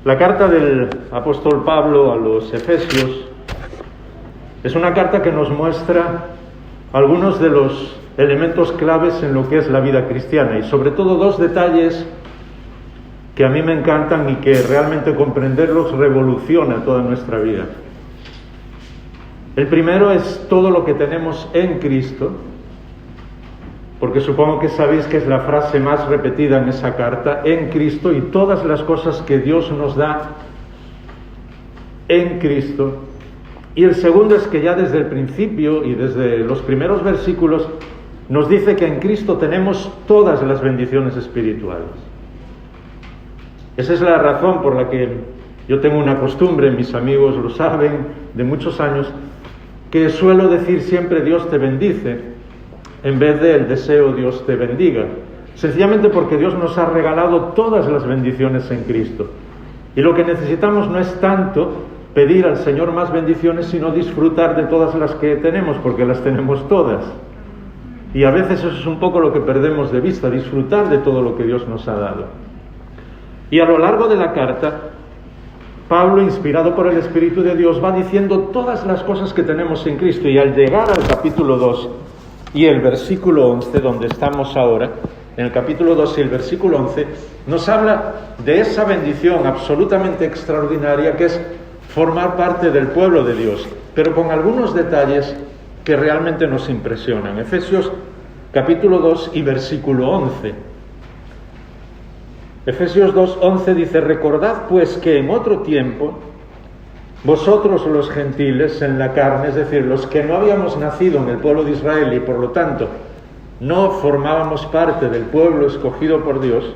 La carta del apóstol Pablo a los Efesios es una carta que nos muestra algunos de los elementos claves en lo que es la vida cristiana, y sobre todo dos detalles que a mí me encantan y que realmente comprenderlos revoluciona toda nuestra vida. El primero es todo lo que tenemos en Cristo, porque supongo que sabéis que es la frase más repetida en esa carta, en Cristo, y todas las cosas que Dios nos da en Cristo. Y el segundo es que ya desde el principio y desde los primeros versículos nos dice que en Cristo tenemos todas las bendiciones espirituales. Esa es la razón por la que yo tengo una costumbre, mis amigos lo saben, de muchos años, que suelo decir siempre Dios te bendice, en vez de el deseo Dios te bendiga. Sencillamente porque Dios nos ha regalado todas las bendiciones en Cristo. Y lo que necesitamos no es tanto pedir al Señor más bendiciones, sino disfrutar de todas las que tenemos, porque las tenemos todas. Y a veces eso es un poco lo que perdemos de vista, disfrutar de todo lo que Dios nos ha dado. Y a lo largo de la carta, Pablo, inspirado por el Espíritu de Dios, va diciendo todas las cosas que tenemos en Cristo. Y al llegar al capítulo 2 y el versículo 11, donde estamos ahora, en el capítulo 2 y el versículo 11, nos habla de esa bendición absolutamente extraordinaria que es formar parte del pueblo de Dios, pero con algunos detalles que realmente nos impresionan. Efesios capítulo 2 y versículo 11. Efesios 2:11 dice: recordad pues que en otro tiempo vosotros los gentiles en la carne, es decir, los que no habíamos nacido en el pueblo de Israel y por lo tanto no formábamos parte del pueblo escogido por Dios,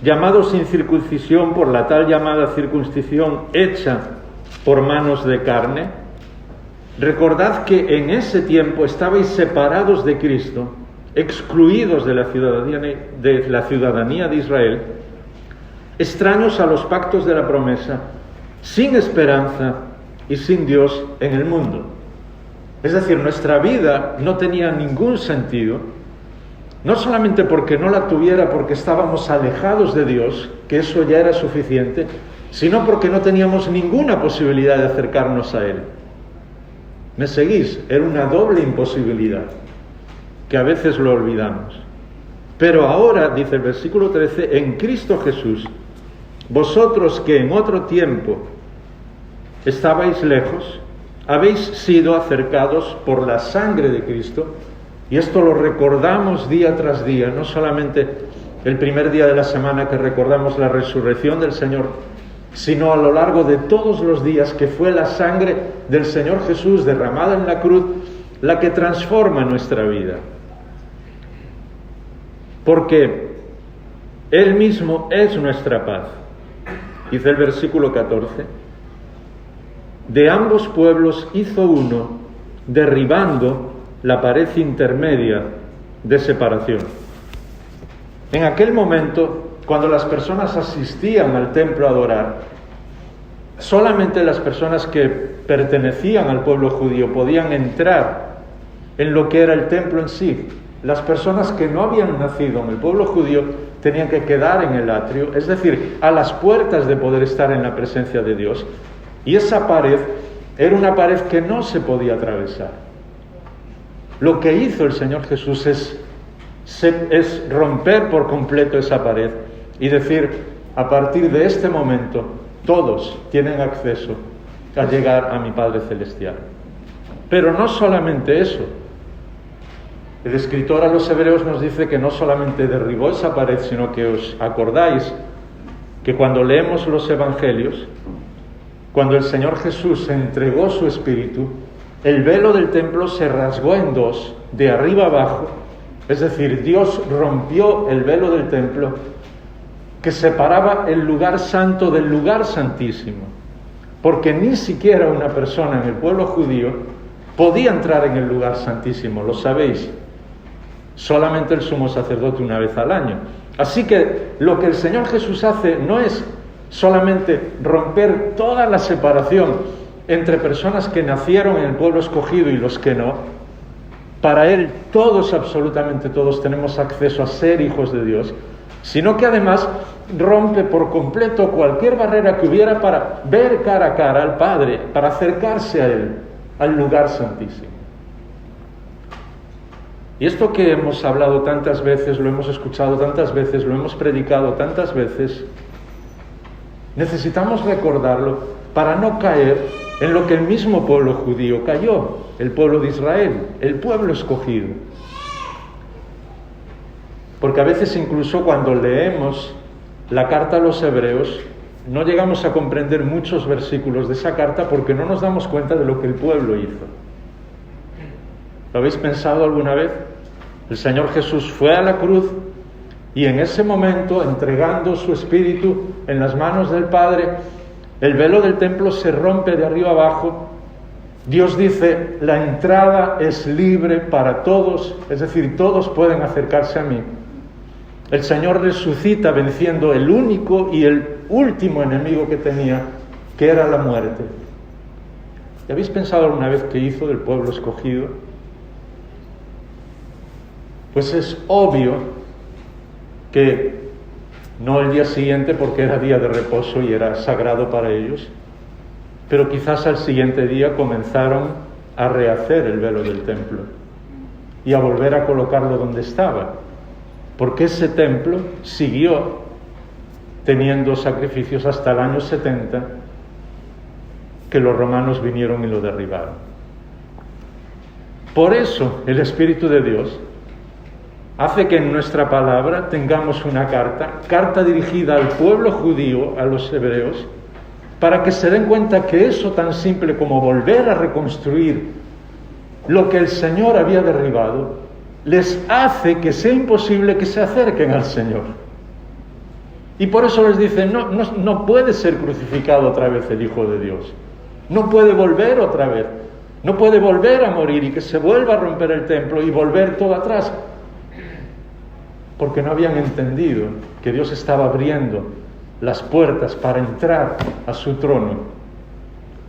llamados sin circuncisión por la tal llamada circuncisión hecha por manos de carne, recordad que en ese tiempo estabais separados de Cristo, excluidos de la ciudadanía de Israel, extraños a los pactos de la promesa, sin esperanza y sin Dios en el mundo. Es decir, nuestra vida no tenía ningún sentido, no solamente porque no la tuviera porque estábamos alejados de Dios, que eso ya era suficiente, sino porque no teníamos ninguna posibilidad de acercarnos a Él. ¿Me seguís? Era una doble imposibilidad, que a veces lo olvidamos. Pero ahora, dice el versículo 13, en Cristo Jesús, vosotros que en otro tiempo estabais lejos, habéis sido acercados por la sangre de Cristo, y esto lo recordamos día tras día, no solamente el primer día de la semana que recordamos la resurrección del Señor, sino a lo largo de todos los días, que fue la sangre del Señor Jesús derramada en la cruz la que transforma nuestra vida. Porque Él mismo es nuestra paz. Dice el versículo 14, de ambos pueblos hizo uno, derribando la pared intermedia de separación. En aquel momento, cuando las personas asistían al templo a adorar, solamente las personas que pertenecían al pueblo judío podían entrar en lo que era el templo en sí. Las personas que no habían nacido en el pueblo judío tenían que quedar en el atrio, es decir, a las puertas de poder estar en la presencia de Dios. Y esa pared era una pared que no se podía atravesar. Lo que hizo el Señor Jesús es romper por completo esa pared y decir, a partir de este momento, todos tienen acceso a llegar a mi Padre Celestial. Pero no solamente eso. El escritor a los Hebreos nos dice que no solamente derribó esa pared, sino que os acordáis que cuando leemos los Evangelios, cuando el Señor Jesús entregó su Espíritu, el velo del templo se rasgó en dos, de arriba abajo, es decir, Dios rompió el velo del templo que separaba el lugar santo del lugar santísimo, porque ni siquiera una persona en el pueblo judío podía entrar en el lugar santísimo, lo sabéis, solamente el sumo sacerdote una vez al año. Así que lo que el Señor Jesús hace no es solamente romper toda la separación entre personas que nacieron en el pueblo escogido y los que no. Para Él todos, absolutamente todos, tenemos acceso a ser hijos de Dios, sino que además rompe por completo cualquier barrera que hubiera para ver cara a cara al Padre, para acercarse a Él, al lugar santísimo. Y esto que hemos hablado tantas veces, lo hemos escuchado tantas veces, lo hemos predicado tantas veces, necesitamos recordarlo para no caer en lo que el mismo pueblo judío cayó, el pueblo de Israel, el pueblo escogido. Porque a veces incluso cuando leemos la carta a los hebreos, no llegamos a comprender muchos versículos de esa carta porque no nos damos cuenta de lo que el pueblo hizo. ¿Lo habéis pensado alguna vez? El Señor Jesús fue a la cruz y en ese momento, entregando su espíritu en las manos del Padre, el velo del templo se rompe de arriba abajo. Dios dice, la entrada es libre para todos, es decir, todos pueden acercarse a mí. El Señor resucita venciendo el único y el último enemigo que tenía, que era la muerte. ¿Y habéis pensado alguna vez qué hizo del pueblo escogido? Pues es obvio que no el día siguiente, porque era día de reposo y era sagrado para ellos, pero quizás al siguiente día comenzaron a rehacer el velo del templo y a volver a colocarlo donde estaba, porque ese templo siguió teniendo sacrificios hasta el año 70, que los romanos vinieron y lo derribaron. Por eso el Espíritu de Dios hace que en nuestra palabra tengamos una carta dirigida al pueblo judío, a los hebreos, para que se den cuenta que eso tan simple como volver a reconstruir lo que el Señor había derribado, les hace que sea imposible que se acerquen al Señor. Y por eso les dice, no puede ser crucificado otra vez el Hijo de Dios, no puede volver otra vez, no puede volver a morir y que se vuelva a romper el templo y volver todo atrás, porque no habían entendido que Dios estaba abriendo las puertas para entrar a su trono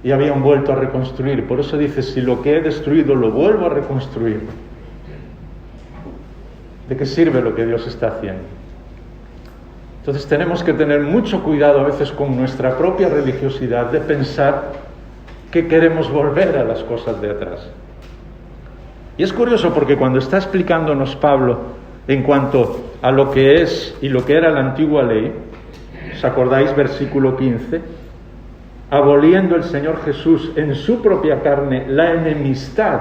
y habían vuelto a reconstruir. Por eso dice, si lo que he destruido lo vuelvo a reconstruir, ¿de qué sirve lo que Dios está haciendo? Entonces tenemos que tener mucho cuidado a veces con nuestra propia religiosidad de pensar que queremos volver a las cosas de atrás. Y es curioso porque cuando está explicándonos Pablo en cuanto a lo que es y lo que era la antigua ley, ¿os acordáis? Versículo 15, aboliendo el Señor Jesús en su propia carne la enemistad,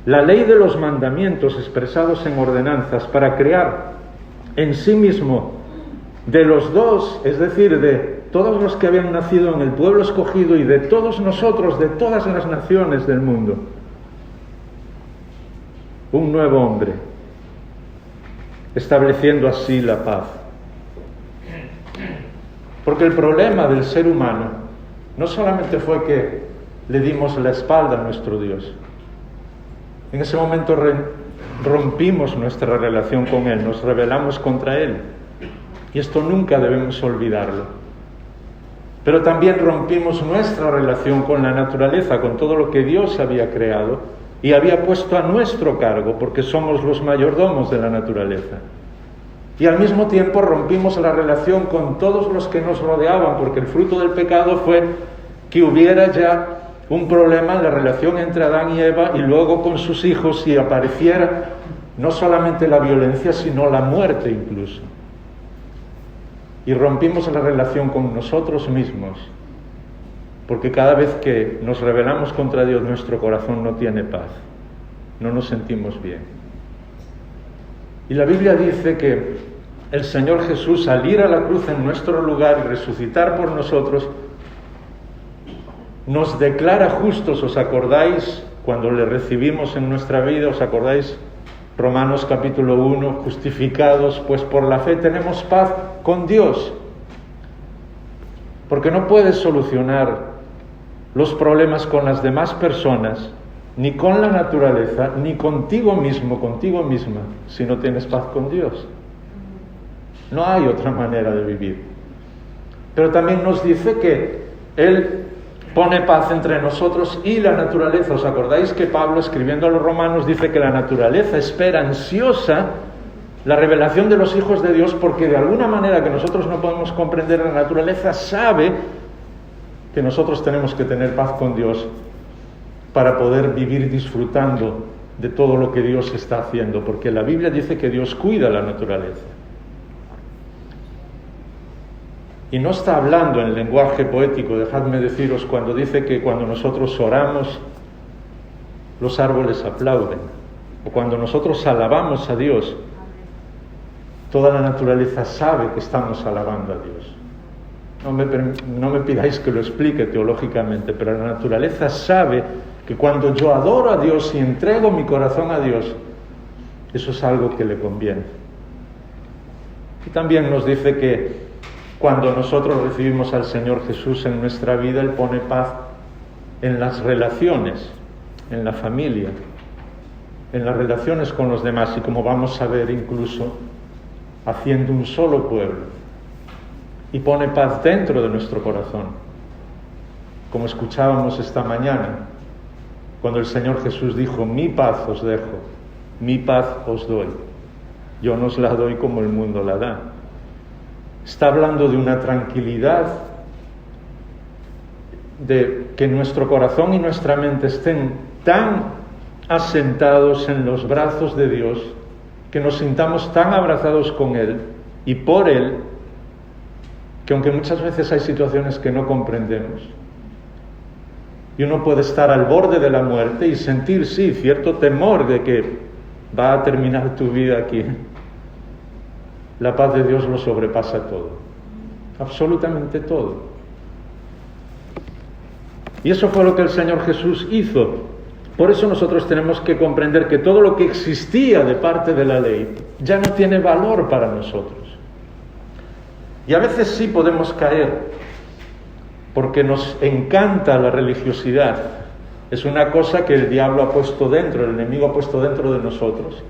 la ley de los mandamientos expresados en ordenanzas, para crear en sí mismo de los dos, es decir, de todos los que habían nacido en el pueblo escogido y de todos nosotros, de todas las naciones del mundo, un nuevo hombre, estableciendo así la paz. Porque el problema del ser humano no solamente fue que le dimos la espalda a nuestro Dios. En ese momento rompimos nuestra relación con Él, nos rebelamos contra Él. Y esto nunca debemos olvidarlo. Pero también rompimos nuestra relación con la naturaleza, con todo lo que Dios había creado y había puesto a nuestro cargo, porque somos los mayordomos de la naturaleza. Y al mismo tiempo rompimos la relación con todos los que nos rodeaban, porque el fruto del pecado fue que hubiera ya un problema en la relación entre Adán y Eva y luego con sus hijos, y apareciera no solamente la violencia, sino la muerte incluso. Y rompimos la relación con nosotros mismos, porque cada vez que nos rebelamos contra Dios, nuestro corazón no tiene paz, no nos sentimos bien. Y la Biblia dice que el Señor Jesús, al ir a la cruz en nuestro lugar y resucitar por nosotros, nos declara justos. ¿Os acordáis cuando le recibimos en nuestra vida? ¿Os acordáis? Romanos capítulo 1, justificados, pues por la fe tenemos paz con Dios. Porque no puedes solucionar los problemas con las demás personas, ni con la naturaleza, ni contigo mismo, contigo misma, si no tienes paz con Dios. No hay otra manera de vivir. Pero también nos dice que Él pone paz entre nosotros y la naturaleza. ¿Os acordáis que Pablo, escribiendo a los romanos, dice que la naturaleza espera ansiosa la revelación de los hijos de Dios, porque de alguna manera que nosotros no podemos comprender, la naturaleza sabe que nosotros tenemos que tener paz con Dios para poder vivir disfrutando de todo lo que Dios está haciendo, porque la Biblia dice que Dios cuida la naturaleza. Y no está hablando en lenguaje poético, dejadme deciros, cuando dice que cuando nosotros oramos, los árboles aplauden, o cuando nosotros alabamos a Dios, toda la naturaleza sabe que estamos alabando a Dios. No me pidáis que lo explique teológicamente, pero la naturaleza sabe que cuando yo adoro a Dios y entrego mi corazón a Dios, eso es algo que le conviene. Y también nos dice que cuando nosotros recibimos al Señor Jesús en nuestra vida, Él pone paz en las relaciones, en la familia, en las relaciones con los demás, y como vamos a ver, incluso haciendo un solo pueblo. Y pone paz dentro de nuestro corazón, como escuchábamos esta mañana, cuando el Señor Jesús dijo: mi paz os dejo, mi paz os doy, yo no os la doy como el mundo la da. Está hablando de una tranquilidad, de que nuestro corazón y nuestra mente estén tan asentados en los brazos de Dios, que nos sintamos tan abrazados con Él y por Él, que aunque muchas veces hay situaciones que no comprendemos, y uno puede estar al borde de la muerte y sentir, sí, cierto temor de que va a terminar tu vida aquí, la paz de Dios lo sobrepasa todo, absolutamente todo. Y eso fue lo que el Señor Jesús hizo. Por eso nosotros tenemos que comprender que todo lo que existía de parte de la ley ya no tiene valor para nosotros. Y a veces sí podemos caer, porque nos encanta la religiosidad. Es una cosa que el diablo ha puesto dentro, el enemigo ha puesto dentro de nosotros.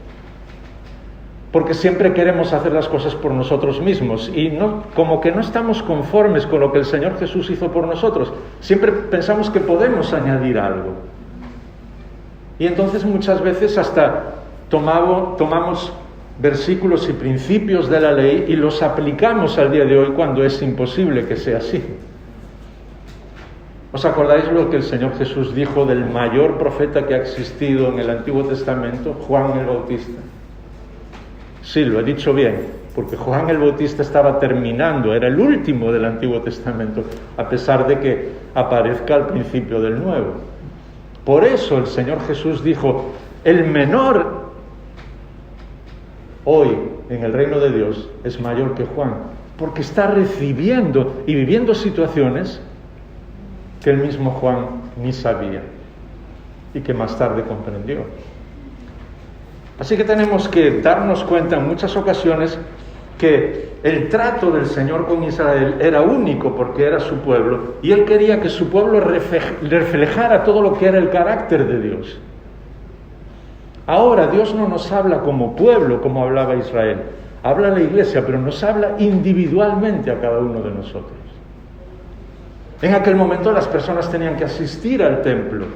Porque siempre queremos hacer las cosas por nosotros mismos y como que no estamos conformes con lo que el Señor Jesús hizo por nosotros. Siempre pensamos que podemos añadir algo. Y entonces muchas veces hasta tomamos versículos y principios de la ley y los aplicamos al día de hoy cuando es imposible que sea así. ¿Os acordáis lo que el Señor Jesús dijo del mayor profeta que ha existido en el Antiguo Testamento, Juan el Bautista? Sí, lo he dicho bien, porque Juan el Bautista estaba terminando, era el último del Antiguo Testamento, a pesar de que aparezca al principio del Nuevo. Por eso el Señor Jesús dijo: el menor hoy en el reino de Dios es mayor que Juan, porque está recibiendo y viviendo situaciones que el mismo Juan ni sabía y que más tarde comprendió. Así que tenemos que darnos cuenta en muchas ocasiones que el trato del Señor con Israel era único porque era su pueblo, y Él quería que su pueblo reflejara todo lo que era el carácter de Dios. Ahora Dios no nos habla como pueblo, como hablaba Israel. Habla a la iglesia, pero nos habla individualmente a cada uno de nosotros. En aquel momento las personas tenían que asistir al templo.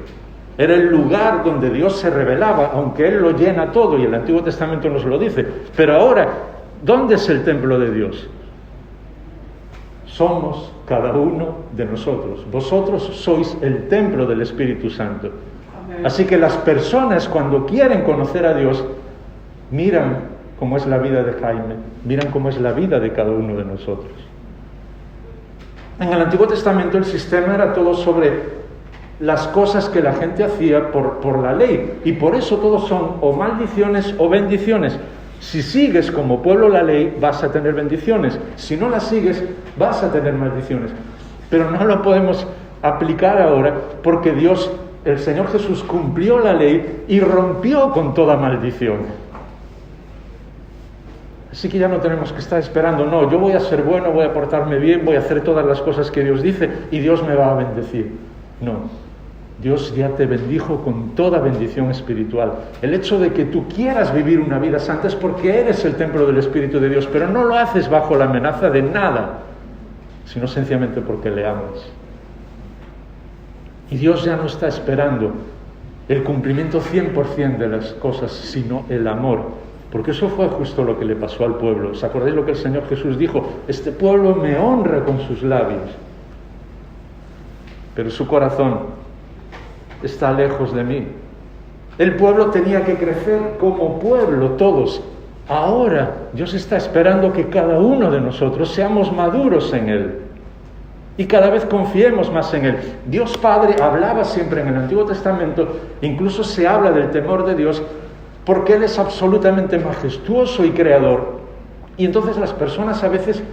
Era el lugar donde Dios se revelaba, aunque Él lo llena todo, y el Antiguo Testamento nos lo dice. Pero ahora, ¿dónde es el templo de Dios? Somos cada uno de nosotros. Vosotros sois el templo del Espíritu Santo. Así que las personas, cuando quieren conocer a Dios, miran cómo es la vida de Jaime, miran cómo es la vida de cada uno de nosotros. En el Antiguo Testamento el sistema era todo sobre las cosas que la gente hacía por la ley, y por eso todos son o maldiciones o bendiciones. Si sigues como pueblo la ley, vas a tener bendiciones. Si no la sigues, vas a tener maldiciones. Pero no lo podemos aplicar ahora, porque Dios, el Señor Jesús, cumplió la ley y rompió con toda maldición. Así que ya no tenemos que estar esperando, no, yo voy a ser bueno, voy a portarme bien, voy a hacer todas las cosas que Dios dice y Dios me va a bendecir. No, Dios ya te bendijo con toda bendición espiritual. El hecho de que tú quieras vivir una vida santa es porque eres el templo del Espíritu de Dios, pero no lo haces bajo la amenaza de nada, sino sencillamente porque le amas. Y Dios ya no está esperando el cumplimiento 100% de las cosas, sino el amor. Porque eso fue justo lo que le pasó al pueblo. ¿Os acordáis lo que el Señor Jesús dijo? Este pueblo me honra con sus labios, pero su corazón está lejos de mí. El pueblo tenía que crecer como pueblo, todos. Ahora Dios está esperando que cada uno de nosotros seamos maduros en Él y cada vez confiemos más en Él. Dios Padre hablaba siempre en el Antiguo Testamento, incluso se habla del temor de Dios, porque Él es absolutamente majestuoso y creador. Y entonces las personas a veces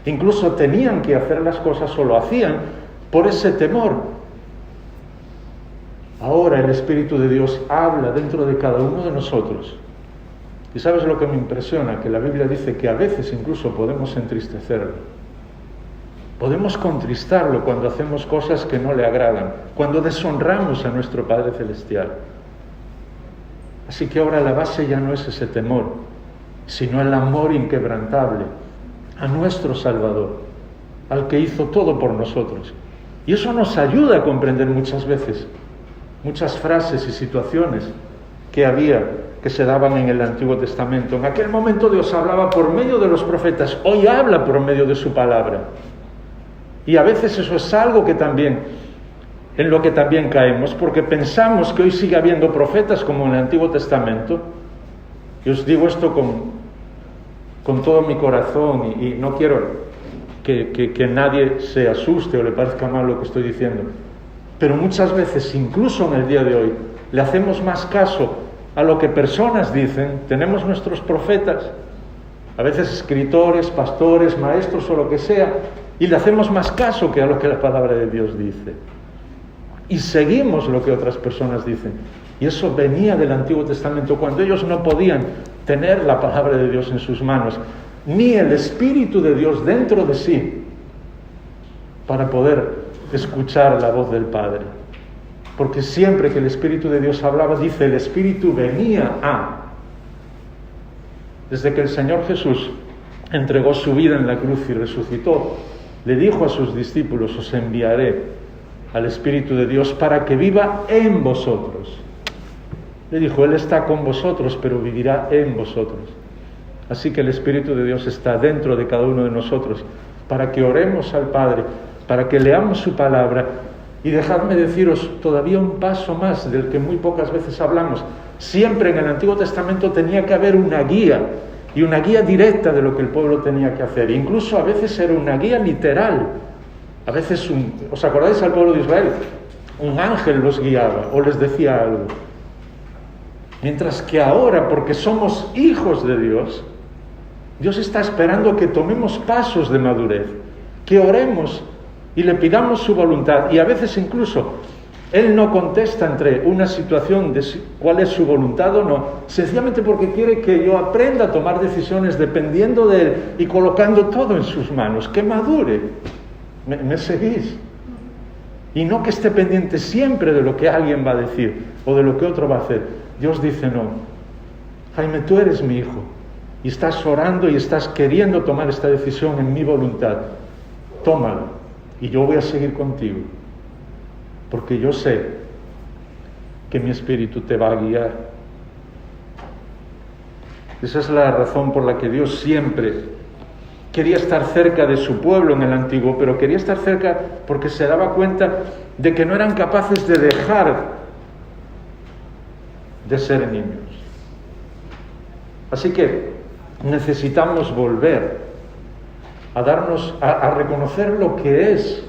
incluso tenían que hacer las cosas o lo hacían por ese temor. Ahora el Espíritu de Dios habla dentro de cada uno de nosotros. ¿Y sabes lo que me impresiona? Que la Biblia dice que a veces incluso podemos entristecerlo. Podemos contristarlo cuando hacemos cosas que no le agradan, cuando deshonramos a nuestro Padre Celestial. Así que ahora la base ya no es ese temor, sino el amor inquebrantable a nuestro Salvador, al que hizo todo por nosotros. Y eso nos ayuda a comprender muchas veces muchas frases y situaciones que se daban en el Antiguo Testamento. En aquel momento Dios hablaba por medio de los profetas, hoy habla por medio de su palabra. Y a veces eso es algo en lo que también caemos, porque pensamos que hoy sigue habiendo profetas como en el Antiguo Testamento. Y os digo esto con todo mi corazón y no quiero que nadie se asuste o le parezca mal lo que estoy diciendo. Pero muchas veces, incluso en el día de hoy, le hacemos más caso a lo que personas dicen. Tenemos nuestros profetas, a veces escritores, pastores, maestros o lo que sea, y le hacemos más caso que a lo que la palabra de Dios dice. Y seguimos lo que otras personas dicen. Y eso venía del Antiguo Testamento, cuando ellos no podían tener la palabra de Dios en sus manos, ni el Espíritu de Dios dentro de sí, para poder escuchar la voz del Padre. Porque siempre que el Espíritu de Dios hablaba, dice, el Espíritu venía a. Desde que el Señor Jesús entregó su vida en la cruz y resucitó, le dijo a sus discípulos, os enviaré al Espíritu de Dios para que viva en vosotros. Le dijo, Él está con vosotros, pero vivirá en vosotros. Así que el Espíritu de Dios está dentro de cada uno de nosotros, para que oremos al Padre, para que leamos su palabra. Y dejadme deciros todavía un paso más del que muy pocas veces hablamos. Siempre en el Antiguo Testamento tenía que haber una guía, y una guía directa de lo que el pueblo tenía que hacer. Incluso a veces era una guía literal. A veces, ¿os acordáis al pueblo de Israel? Un ángel los guiaba o les decía algo. Mientras que ahora, porque somos hijos de Dios, Dios está esperando que tomemos pasos de madurez, que oremos y le pidamos su voluntad. Y a veces incluso Él no contesta entre una situación de cuál es su voluntad o no, sencillamente porque quiere que yo aprenda a tomar decisiones dependiendo de Él y colocando todo en sus manos, que madure. ¿Me seguís? Y no que esté pendiente siempre de lo que alguien va a decir o de lo que otro va a hacer. Dios dice, no, Jaime, tú eres mi hijo y estás orando y estás queriendo tomar esta decisión en mi voluntad. Tómalo y yo voy a seguir contigo, porque yo sé que mi espíritu te va a guiar. Esa es la razón por la que Dios siempre quería estar cerca de su pueblo en el antiguo, pero quería estar cerca porque se daba cuenta de que no eran capaces de dejar de ser niños. Así que necesitamos volver a reconocer lo que es,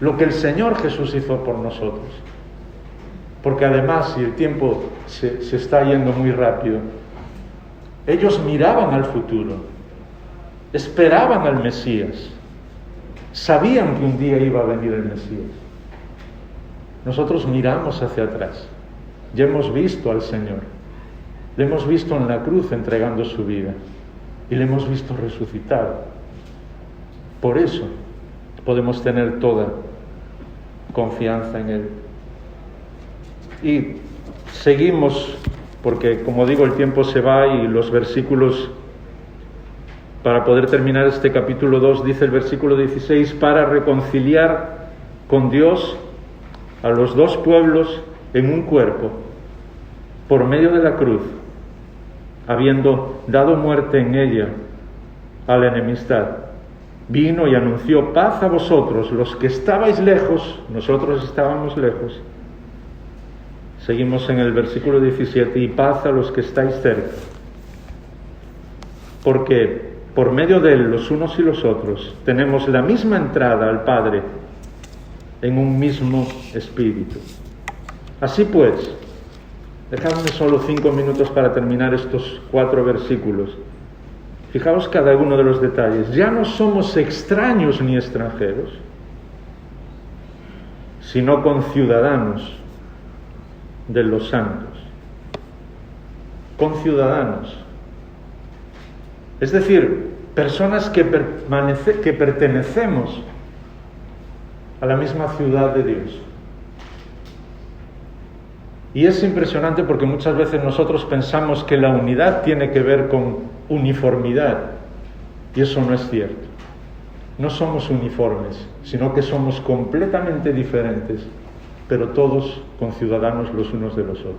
lo que el Señor Jesús hizo por nosotros. Porque además, y el tiempo se está yendo muy rápido, ellos miraban al futuro, esperaban al Mesías, sabían que un día iba a venir el Mesías. Nosotros miramos hacia atrás, ya hemos visto al Señor, le hemos visto en la cruz entregando su vida y le hemos visto resucitar. Por eso podemos tener toda confianza en Él. Y seguimos, porque como digo, el tiempo se va y los versículos, para poder terminar este capítulo 2, dice el versículo 16, para reconciliar con Dios a los dos pueblos en un cuerpo, por medio de la cruz, habiendo dado muerte en ella a la enemistad, vino y anunció paz a vosotros, los que estabais lejos, nosotros estábamos lejos. Seguimos en el versículo 17, y paz a los que estáis cerca. Porque por medio de él, los unos y los otros, tenemos la misma entrada al Padre en un mismo espíritu. Así pues, dejadme solo 5 minutos para terminar estos 4 versículos. Fijaos cada uno de los detalles. Ya no somos extraños ni extranjeros, sino conciudadanos de los santos. Conciudadanos. Es decir, personas que pertenecemos a la misma ciudad de Dios. Y es impresionante porque muchas veces nosotros pensamos que la unidad tiene que ver con uniformidad, y eso no es cierto. No somos uniformes, sino que somos completamente diferentes, pero todos conciudadanos los unos de los otros.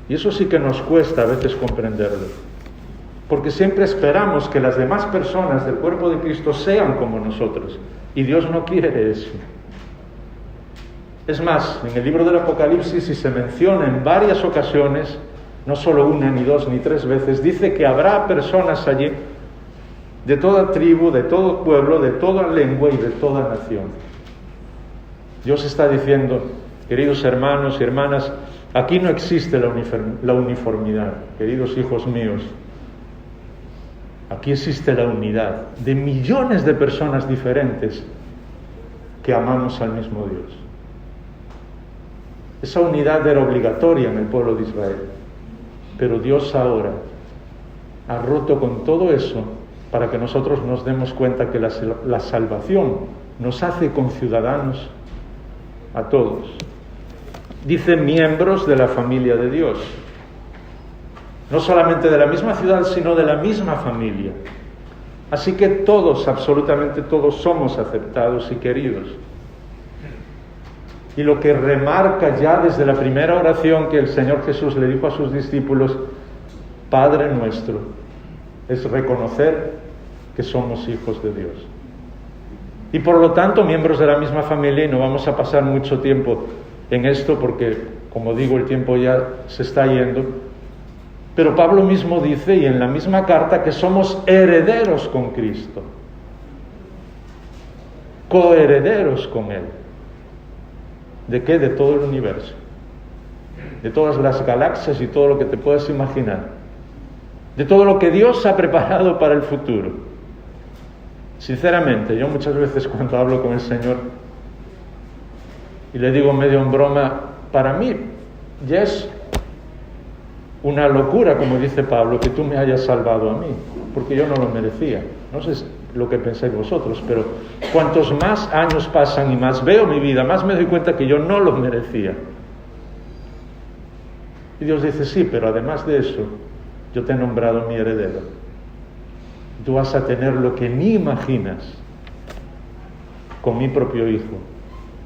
Y eso sí que nos cuesta a veces comprenderlo, porque siempre esperamos que las demás personas del cuerpo de Cristo sean como nosotros, y Dios no quiere eso. Es más, en el libro del Apocalipsis, y se menciona en varias ocasiones, no solo 1, ni 2, ni 3 veces, dice que habrá personas allí de toda tribu, de todo pueblo, de toda lengua y de toda nación. Dios está diciendo, queridos hermanos y hermanas, aquí no existe la uniformidad, queridos hijos míos. Aquí existe la unidad de millones de personas diferentes que amamos al mismo Dios. Esa unidad era obligatoria en el pueblo de Israel, pero Dios ahora ha roto con todo eso para que nosotros nos demos cuenta que la salvación nos hace conciudadanos a todos. Dice miembros de la familia de Dios. No solamente de la misma ciudad, sino de la misma familia. Así que todos, absolutamente todos, somos aceptados y queridos. Y lo que remarca ya desde la primera oración que el Señor Jesús le dijo a sus discípulos, Padre nuestro, es reconocer que somos hijos de Dios. Y por lo tanto, miembros de la misma familia, y no vamos a pasar mucho tiempo en esto porque, como digo, el tiempo ya se está yendo, pero Pablo mismo dice, y en la misma carta, que somos herederos con Cristo, coherederos con Él. ¿De qué? De todo el universo, de todas las galaxias y todo lo que te puedas imaginar, de todo lo que Dios ha preparado para el futuro. Sinceramente, yo muchas veces cuando hablo con el Señor y le digo medio en broma, para mí ya es una locura, como dice Pablo, que tú me hayas salvado a mí, porque yo no lo merecía. No sé lo que pensáis vosotros, pero cuantos más años pasan y más veo mi vida, más me doy cuenta que yo no lo merecía. Y Dios dice, sí, pero además de eso, yo te he nombrado mi heredero. Tú vas a tener lo que ni imaginas con mi propio Hijo,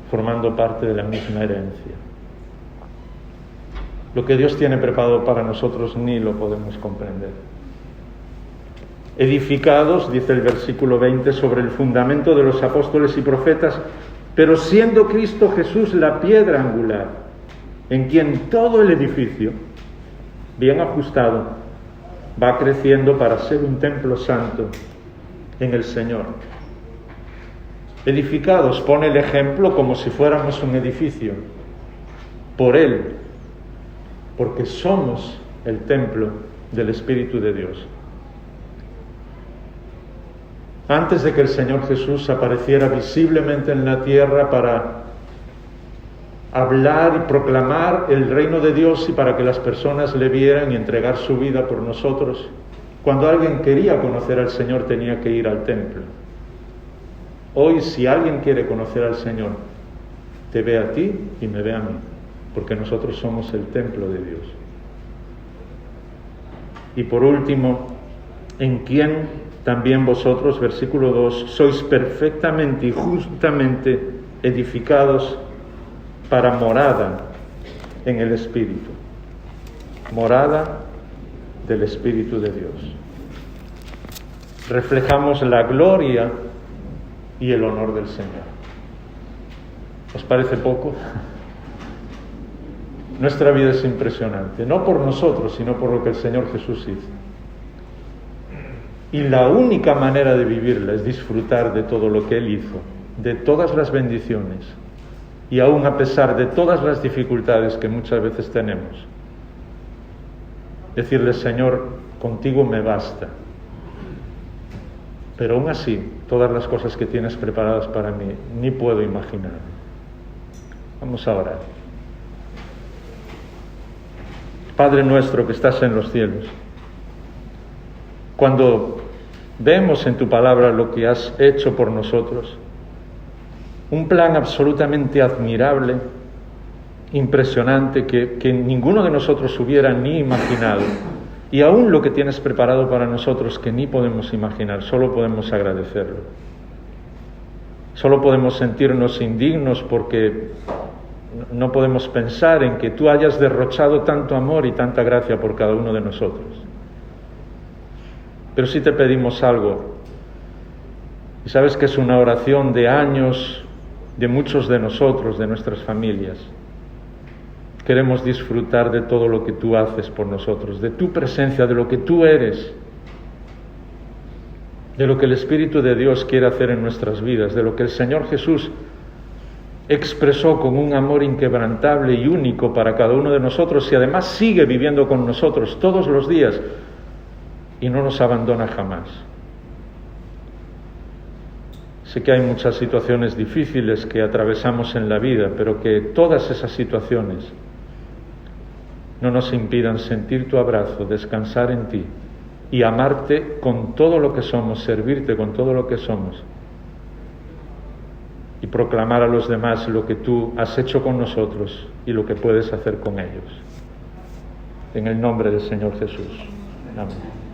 formando parte de la misma herencia. Lo que Dios tiene preparado para nosotros ni lo podemos comprender. Edificados, dice el versículo 20, sobre el fundamento de los apóstoles y profetas, pero siendo Cristo Jesús la piedra angular, en quien todo el edificio, bien ajustado, va creciendo para ser un templo santo en el Señor. Edificados, pone el ejemplo como si fuéramos un edificio, por Él, porque somos el templo del Espíritu de Dios. Antes de que el Señor Jesús apareciera visiblemente en la tierra para hablar y proclamar el reino de Dios y para que las personas le vieran y entregar su vida por nosotros, cuando alguien quería conocer al Señor tenía que ir al templo. Hoy, si alguien quiere conocer al Señor, te ve a ti y me ve a mí, porque nosotros somos el templo de Dios. Y por último, en quien también vosotros, versículo 2, sois perfectamente y justamente edificados para morada en el Espíritu. Morada del Espíritu de Dios. Reflejamos la gloria y el honor del Señor. ¿Os parece poco? Nuestra vida es impresionante, no por nosotros, sino por lo que el Señor Jesús hizo. Y la única manera de vivirla es disfrutar de todo lo que Él hizo, de todas las bendiciones, y aún a pesar de todas las dificultades que muchas veces tenemos, decirle: Señor, contigo me basta. Pero aún así, todas las cosas que tienes preparadas para mí, ni puedo imaginar. Vamos a orar. Padre nuestro que estás en los cielos, cuando vemos en tu palabra lo que has hecho por nosotros, un plan absolutamente admirable, impresionante, que ninguno de nosotros hubiera ni imaginado, y aún lo que tienes preparado para nosotros que ni podemos imaginar, solo podemos agradecerlo. Solo podemos sentirnos indignos porque no podemos pensar en que tú hayas derrochado tanto amor y tanta gracia por cada uno de nosotros. Pero sí te pedimos algo, y sabes que es una oración de años, de muchos de nosotros, de nuestras familias. Queremos disfrutar de todo lo que tú haces por nosotros, de tu presencia, de lo que tú eres, de lo que el Espíritu de Dios quiere hacer en nuestras vidas, de lo que el Señor Jesús expresó con un amor inquebrantable y único para cada uno de nosotros, y además sigue viviendo con nosotros todos los días y no nos abandona jamás. Sé que hay muchas situaciones difíciles que atravesamos en la vida, pero que todas esas situaciones no nos impidan sentir tu abrazo, descansar en ti y amarte con todo lo que somos, servirte con todo lo que somos y proclamar a los demás lo que tú has hecho con nosotros y lo que puedes hacer con ellos. En el nombre del Señor Jesús. Amén.